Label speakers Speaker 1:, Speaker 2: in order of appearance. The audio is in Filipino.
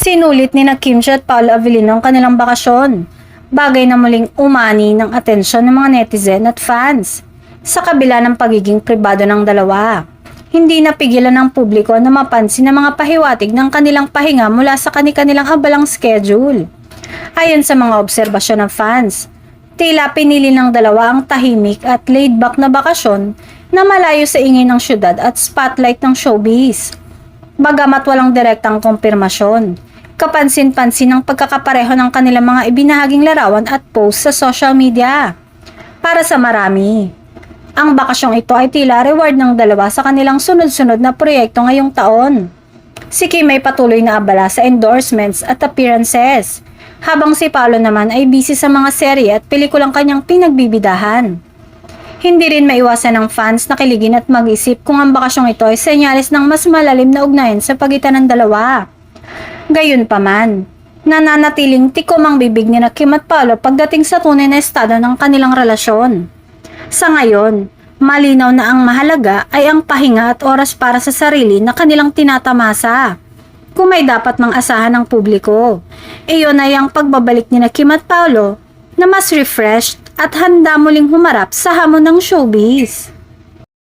Speaker 1: Sinulit ni na Kim Chiu at Paolo Avellino ang kanilang bakasyon, bagay na muling umani ng atensyon ng mga netizen at fans. Sa kabila ng pagiging pribado ng dalawa, hindi napigilan ng publiko na mapansin ang mga pahiwatig ng kanilang pahinga mula sa kanilang abalang schedule. Ayon sa mga obserbasyon ng fans, tila pinili ng dalawa ang tahimik at laid-back na bakasyon na malayo sa ingay ng syudad at spotlight ng showbiz. Bagamat walang direktang kumpirmasyon, kapansin-pansin ang pagkakapareho ng kanilang mga ibinahaging larawan at post sa social media. Para sa marami, ang bakasyong ito ay tila reward ng dalawa sa kanilang sunod-sunod na proyekto ngayong taon. Si Kim ay patuloy na abala sa endorsements at appearances, habang si Paolo naman ay busy sa mga serye at pelikulang kanyang pinagbibidahan. Hindi rin maiwasan ng fans na kiligin at mag-isip kung ang bakasyong ito ay senyales ng mas malalim na ugnayan sa pagitan ng dalawa. Gayunpaman, nananatiling tikom ang bibig ni na Kim at Paolo pagdating sa tunay na estado ng kanilang relasyon. Sa ngayon, malinaw na ang mahalaga ay ang pahinga at oras para sa sarili na kanilang tinatamasa. Kung may dapat mang asahan ng publiko, iyon ay ang pagbabalik ni na Kim at Paolo na mas refreshed at handa muling humarap sa hamon ng showbiz.